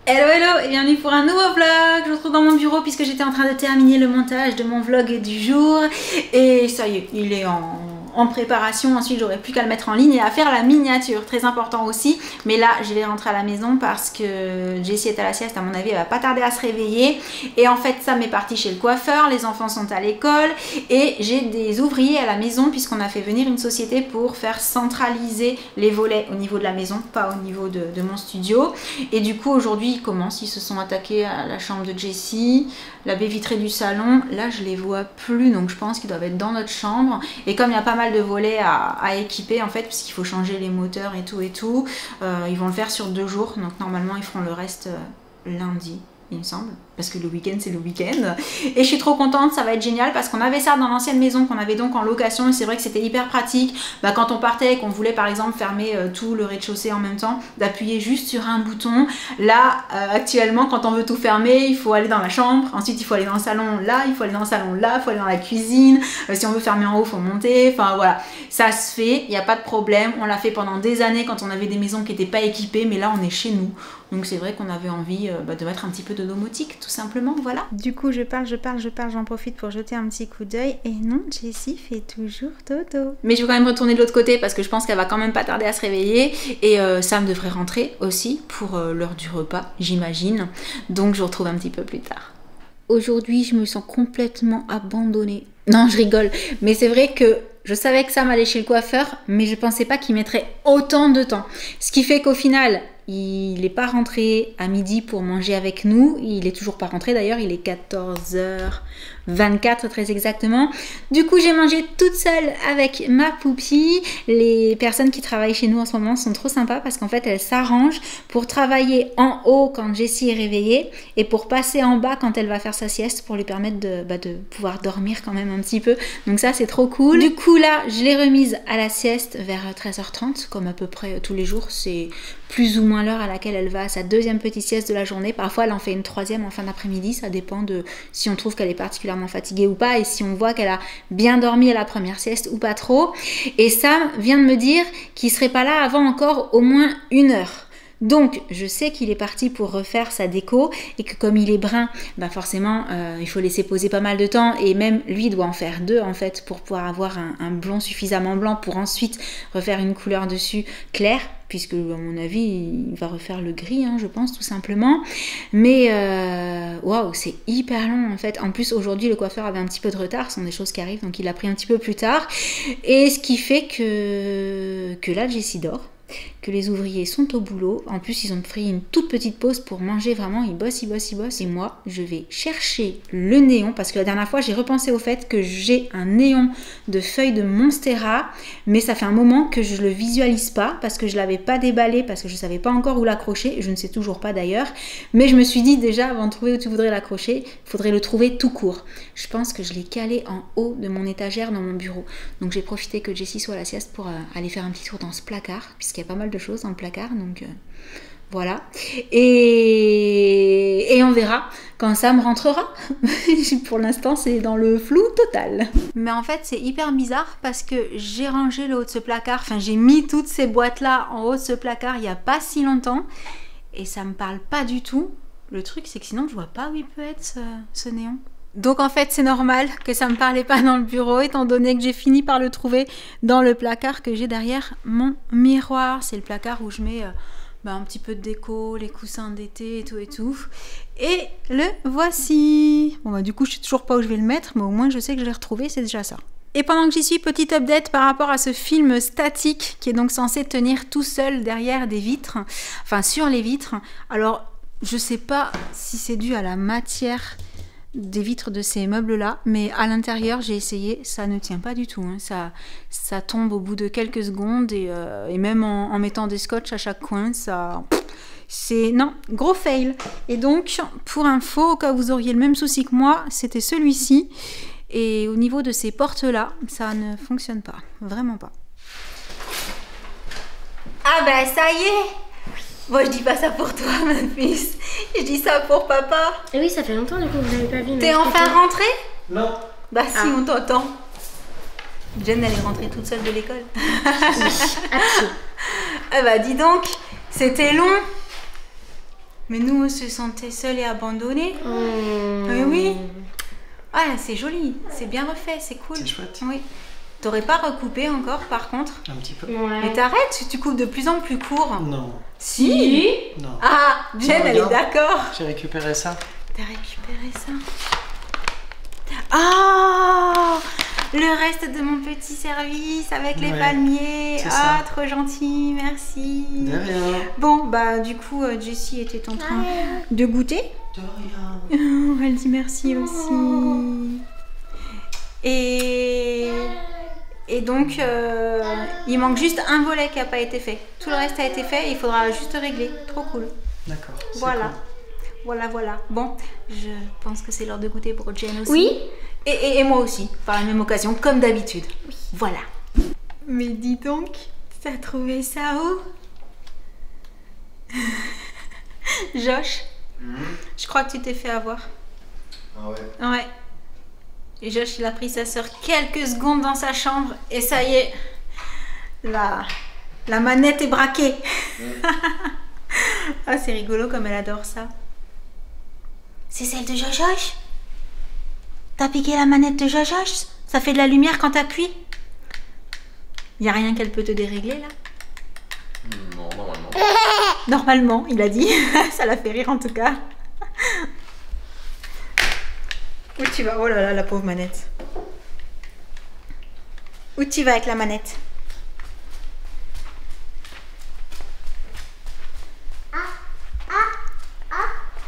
Hello hello et bienvenue pour un nouveau vlog. Je vous retrouve dans mon bureau puisque j'étais en train de terminer le montage de mon vlog du jour. Et ça y est, il est en préparation. Ensuite j'aurai plus qu'à le mettre en ligne et à faire la miniature, très important aussi. Mais là je vais rentrer à la maison parce que Jessie est à la sieste, à mon avis elle va pas tarder à se réveiller. Et en fait Sam est parti chez le coiffeur, les enfants sont à l'école et j'ai des ouvriers à la maison puisqu'on a fait venir une société pour faire centraliser les volets au niveau de la maison, pas au niveau de mon studio. Et du coup aujourd'hui ils se sont attaqués à la chambre de Jessie, la baie vitrée du salon. Là je les vois plus, donc je pense qu'ils doivent être dans notre chambre. Et comme il y a pas mal de volets à équiper en fait, puisqu'il faut changer les moteurs et tout, ils vont le faire sur 2 jours. Donc normalement ils feront le reste lundi, il me semble, parce que le week-end c'est le week-end. Et je suis trop contente, ça va être génial parce qu'on avait ça dans l'ancienne maison qu'on avait donc en location et c'est vrai que c'était hyper pratique quand on partait et qu'on voulait par exemple fermer tout le rez-de-chaussée en même temps, d'appuyer juste sur un bouton. Là actuellement quand on veut tout fermer il faut aller dans la chambre, ensuite il faut aller dans le salon là, il faut aller dans le salon là, il faut aller dans la cuisine, si on veut fermer en haut il faut monter, enfin voilà, ça se fait, il n'y a pas de problème. On l'a fait pendant des années quand on avait des maisons qui n'étaient pas équipées, mais là on est chez nous. Donc c'est vrai qu'on avait envie de mettre un petit peu de domotique, tout simplement, voilà. Du coup, je parle, j'en profite pour jeter un petit coup d'œil. Et non, Jessie fait toujours dodo. Mais je vais quand même retourner de l'autre côté parce que je pense qu'elle va quand même pas tarder à se réveiller. Et Sam devrait rentrer aussi pour l'heure du repas, j'imagine. Donc je vous retrouve un petit peu plus tard. Aujourd'hui, je me sens complètement abandonnée. Non, je rigole. Mais c'est vrai que je savais que Sam allait chez le coiffeur, mais je pensais pas qu'il mettrait autant de temps. Ce qui fait qu'au final, il n'est pas rentré à midi pour manger avec nous. Il est toujours pas rentré d'ailleurs, il est 14h24 très exactement. Du coup, j'ai mangé toute seule avec ma poupie. Les personnes qui travaillent chez nous en ce moment sont trop sympas parce qu'en fait, elles s'arrangent pour travailler en haut quand Jessie est réveillée et pour passer en bas quand elle va faire sa sieste pour lui permettre de pouvoir dormir quand même un petit peu. Donc ça, c'est trop cool. Du coup, là, je l'ai remise à la sieste vers 13h30 comme à peu près tous les jours. C'est plus ou moins l'heure à laquelle elle va à sa deuxième petite sieste de la journée. Parfois elle en fait une troisième en fin d'après-midi, ça dépend de si on trouve qu'elle est particulièrement fatiguée ou pas et si on voit qu'elle a bien dormi à la première sieste ou pas trop. Et Sam vient de me dire qu'il serait pas là avant encore au moins 1 heure. Donc je sais qu'il est parti pour refaire sa déco et que comme il est brun, forcément il faut laisser poser pas mal de temps et même lui doit en faire 2 en fait pour pouvoir avoir un blond suffisamment blanc pour ensuite refaire une couleur dessus claire, puisque à mon avis il va refaire le gris je pense tout simplement. Mais waouh, c'est hyper long en fait. En plus aujourd'hui le coiffeur avait un petit peu de retard, ce sont des choses qui arrivent, donc il a pris un petit peu plus tard. Et ce qui fait que là Jessie dort, que les ouvriers sont au boulot. En plus ils ont pris une toute petite pause pour manger, vraiment ils bossent. Et moi je vais chercher le néon parce que la dernière fois j'ai repensé au fait que j'ai un néon de feuilles de Monstera, mais ça fait un moment que je le visualise pas parce que je l'avais pas déballé, parce que je savais pas encore où l'accrocher, je ne sais toujours pas d'ailleurs, mais je me suis dit déjà avant de trouver où tu voudrais l'accrocher, il faudrait le trouver tout court. Je pense que je l'ai calé en haut de mon étagère dans mon bureau, donc j'ai profité que Jessie soit à la sieste pour aller faire un petit tour dans ce placard puisqu'il y a pas mal de choses dans le placard, donc voilà. Et on verra quand Sam rentrera. Pour l'instant c'est dans le flou total. Mais en fait c'est hyper bizarre parce que j'ai rangé le haut de ce placard, enfin j'ai mis toutes ces boîtes là en haut de ce placard il n'y a pas si longtemps et ça me parle pas du tout. Le truc c'est que sinon je vois pas où il peut être ce néon. Donc en fait c'est normal que ça me parlait pas dans le bureau étant donné que j'ai fini par le trouver dans le placard que j'ai derrière mon miroir. C'est le placard où je mets un petit peu de déco, les coussins d'été et tout. Et le voici. Bon du coup je sais toujours pas où je vais le mettre, mais au moins je sais que je l'ai retrouvé, c'est déjà ça. Et pendant que j'y suis, petite update par rapport à ce film statique qui est donc censé tenir tout seul derrière des vitres, enfin sur les vitres. Alors je sais pas si c'est dû à la matière des vitres de ces meubles là, mais à l'intérieur j'ai essayé, ça ne tient pas du tout, ça tombe au bout de quelques secondes et même en mettant des scotch à chaque coin, c'est non, gros fail. Et donc pour info, au cas où vous auriez le même souci que moi, c'était celui-ci, et au niveau de ces portes là ça ne fonctionne pas, vraiment pas. Ah bah ça y est. Moi je dis pas ça pour toi ma fils, je dis ça pour papa. Et oui, ça fait longtemps du coup que vous n'avez pas vu. T'es enfin rentrée? Non. Bah si, on t'entend. Jen elle est rentrée toute seule de l'école. Oui, absolument. Ah bah dis donc, c'était long. Mais nous, on se sentait seuls et abandonnés. Mais oui. Ah, c'est joli. C'est bien refait. C'est cool. C'est chouette. Oui. T'aurais pas recoupé encore, par contre? Un petit peu. Mais t'arrêtes, tu coupes de plus en plus court. Non. Si. Non. Ah, Jen, elle est d'accord. J'ai récupéré ça. T'as récupéré ça. Ah, le reste de mon petit service avec les palmiers. Ah, trop gentil, merci. De rien. Bon, bah du coup, Jessie était en train de goûter. De rien. Elle dit merci aussi. Et donc, il manque juste un volet qui n'a pas été fait. Tout le reste a été fait et il faudra juste régler. Trop cool. D'accord. Voilà. Cool. Voilà. Bon, je pense que c'est l'heure de goûter pour Jen aussi. Oui. Et moi aussi, par la même occasion, comme d'habitude. Oui. Voilà. Mais dis donc, t'as trouvé ça où? Josh, je crois que tu t'es fait avoir. Ah ouais. Ouais. Et Josh, il a pris sa soeur quelques secondes dans sa chambre et ça y est, la manette est braquée. Ah, c'est rigolo comme elle adore ça. C'est celle de Josh? T'as piqué la manette de Josh? Ça fait de la lumière quand t'appuies? Y a rien qu'elle peut te dérégler là? Non, normalement. Normalement, il a dit. Ça l'a fait rire en tout cas. Où tu vas? Oh là là, la pauvre manette. Où tu vas avec la manette?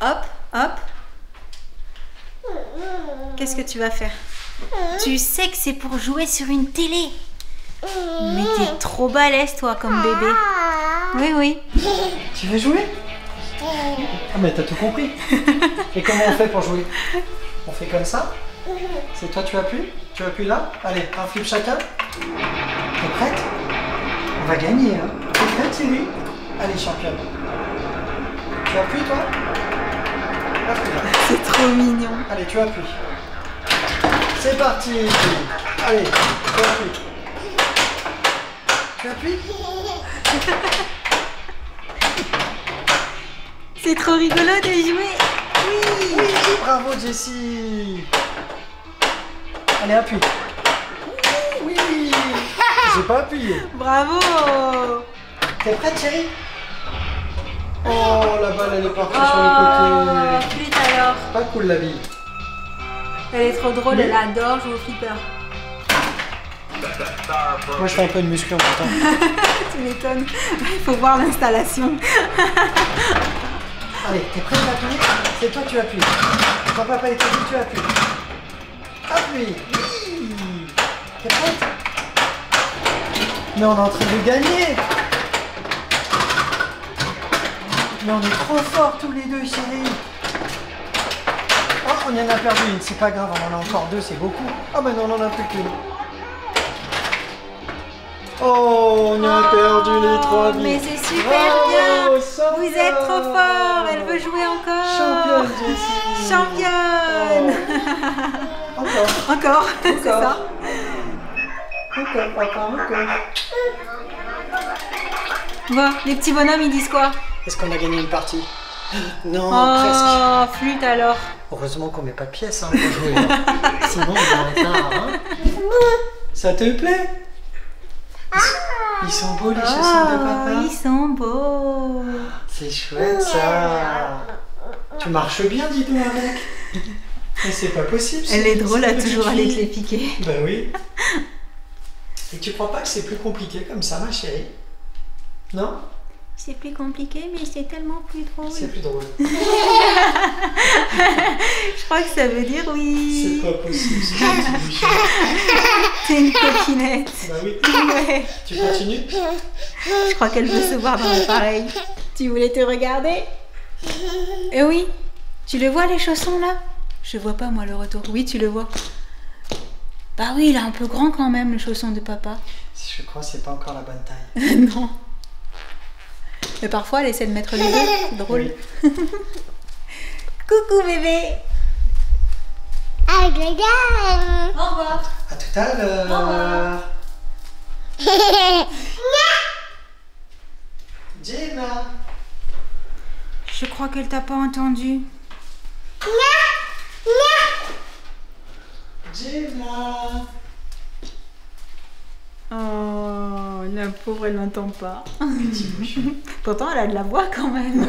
Hop, hop. Qu'est-ce que tu vas faire? Tu sais que c'est pour jouer sur une télé. Mais t'es trop balèze toi comme bébé. Oui. Tu veux jouer? Ah mais t'as tout compris. Et comment on fait pour jouer? On fait comme ça? C'est toi tu appuies? Tu appuies là? Allez, un flip chacun. T'es prête? On va gagner hein. T'es prête Thierry? Allez championne. Tu appuies toi? Appuie là. C'est trop mignon. Allez tu appuies. C'est parti. Allez, tu appuies. Tu appuies? C'est trop rigolo de jouer. Oui, bravo Jessie. Allez, appuie. Oui, j'ai pas appuyé. Bravo. T'es prête, chérie? Oh, la balle, elle est partie sur le côté. Flûte alors. Pas cool, la vie. Elle est trop drôle, elle adore jouer au flipper. Moi, je fais un peu de muscu en même temps. Tu m'étonnes. Il faut voir l'installation. Allez, t'es prête à appuyer? C'est toi, tu appuies. Quand papa est dit, tu appuies. Appuie. Oui. T'es prête? Mais on est en train de gagner. Mais on est trop forts tous les deux, chérie. Oh, on y en a perdu une, c'est pas grave, on en a encore deux, c'est beaucoup. Ah ben non, on en a plus qu'une. Oh, on a perdu les trois vies. Mais c'est super Bravo, bien. championne. Vous êtes trop fort. Elle veut jouer encore. Championne, Jessie. Championne. Oh. Encore. C'est ça. Encore, papa, encore. Bon, les petits bonhommes, ils disent quoi? Est-ce qu'on a gagné une partie? Non, Oh, presque. flûte alors. Heureusement qu'on met pas de pièces hein, pour jouer. Hein. Sinon, on est en retard. Hein. Ça te plaît? Ils sont beaux les chaussons de papa. Ils sont beaux. C'est chouette ça. Tu marches bien, dis-donc avec. Mais c'est pas possible. Elle est drôle à une toujours petite aller te fille. les piquer. Bah oui. Et tu crois pas que c'est plus compliqué comme ça, ma chérie? Non? C'est plus compliqué, mais c'est tellement plus drôle. C'est plus drôle. Je crois que ça veut dire oui. C'est pas possible, c'est un petit bouchon. T'es une coquinette. Bah oui. Ouais. Tu continues? Je crois qu'elle veut se voir dans l'appareil. Tu voulais te regarder? Eh oui. Tu le vois les chaussons là? Je vois pas moi le retour. Oui, tu le vois. Bah oui, il est un peu grand quand même le chausson de papa. Je crois que c'est pas encore la bonne taille. Non. Mais parfois elle essaie de mettre les deux. C'est drôle. Oui. Coucou bébé. Au revoir. À tout à l'heure. Jenna. Je crois qu'elle t'a pas entendu. Jenna. Oh, la pauvre, elle n'entend pas. Pourtant, elle a de la voix quand même.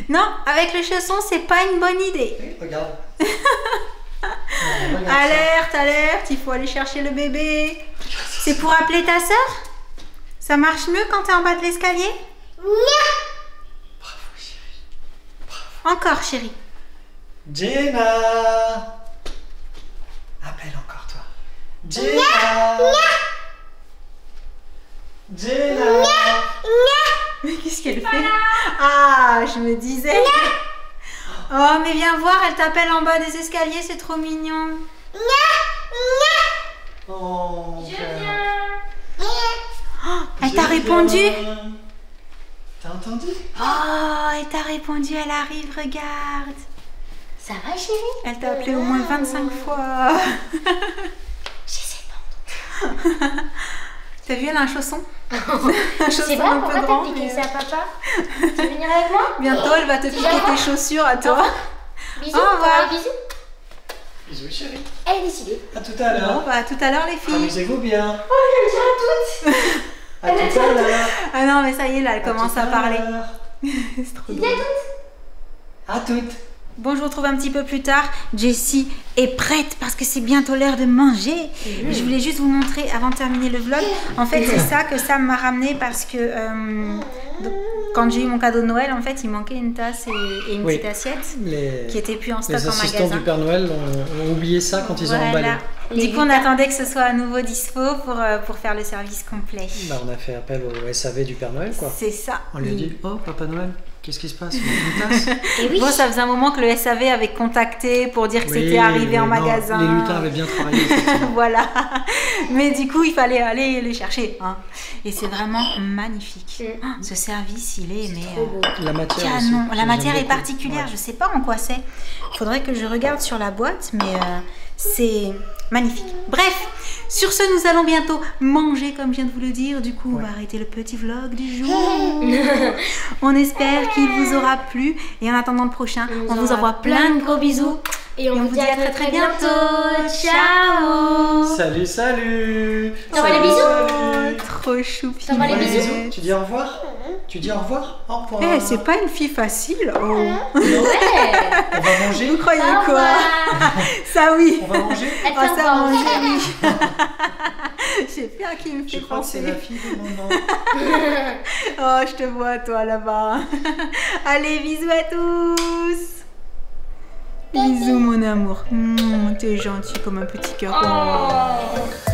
Non, avec le chausson, c'est pas une bonne idée. Oui, regarde. Alerte, alerte, il faut aller chercher le bébé. C'est pour appeler ta sœur? Ça marche mieux quand t'es en bas de l'escalier? Bravo, chérie. Encore, chérie. Jenna. Appelle encore, toi. Jenna. Jenna. Mais qu'est-ce qu'elle fait? Ah, je me disais. Oh, mais viens voir, elle t'appelle en bas des escaliers, c'est trop mignon. Oh, mon cœur. Oh, elle t'a répondu? T'as entendu? Oh, elle t'a répondu, elle arrive, regarde. Ça va, chérie? Elle t'a appelé au moins 25 fois. J'essaie pas. T'as vu, elle a un chausson? C'est vrai, pourquoi t'as piqué ça, papa? Tu veux venir avec moi? Bientôt, elle va te piquer tes chaussures à toi. Bisous, Au revoir. bisous. Bisous, chérie. Elle est décidée. À tout à l'heure. Bon, bah, à tout à l'heure, les filles. Amusez-vous bien. Oh, elle a déjà toutes. À tout à l'heure. Ah non, mais ça y est, là, elle commence à parler. l'heure. C'est trop Il drôle. y a toutes. À toutes. Bon, je vous retrouve un petit peu plus tard. Jessie est prête parce que c'est bientôt l'heure de manger. Je voulais juste vous montrer avant de terminer le vlog. En fait, c'est ça que Sam m'a ramené parce que donc, quand j'ai eu mon cadeau de Noël, en fait, il manquait une tasse et une Oui. petite assiette Les, qui était plus en stock les en assistants magasin. du Père Noël ont oublié ça quand ils ont emballé. Voilà. Du coup, on attendait que ce soit à nouveau dispo pour faire le service complet. Bah, on a fait appel au SAV du Père Noël, quoi. C'est ça. On lui a dit, oh Papa Noël, qu'est-ce qui se passe? Il manque une tasse? Et oui. Bon, ça faisait un moment que le SAV avait contacté pour dire que Oui, c'était arrivé en mais non, magasin. Les lutins avaient bien travaillé. effectivement. Voilà. Mais du coup, il fallait aller les chercher. Hein. Et c'est vraiment magnifique. Ah, ce service, il est mais Trop beau. La matière aussi, canon. La j'aime matière est beaucoup. particulière. Ouais. Je sais pas en quoi c'est. Faudrait que je regarde sur la boîte, mais c'est magnifique. Bref, sur ce, nous allons bientôt manger, comme je viens de vous le dire. Du coup, on va arrêter le petit vlog du jour. On espère qu'il vous aura plu. Et en attendant le prochain, on vous envoie plein de gros bisous. Et on vous dit à très très bientôt. Ciao. Salut, salut. T'envoies les bisous? Salut. Trop chou. T'envoies les Ouais, bisous? Tu dis au revoir? Tu dis au revoir? Au revoir. Eh, c'est pas une fille facile. Oh. Ouais. On va manger? Vous croyez Au quoi? revoir. Ça oui. On va manger? Elle Ah, fait ça encore. manger, oui. J'ai fait un qui me Je fait crois que c'est penser. la fille de mon nom. Oh, je te vois, toi, là-bas. Allez, bisous à tous. Bisous, mon amour. T'es gentil comme un petit cœur. Oh.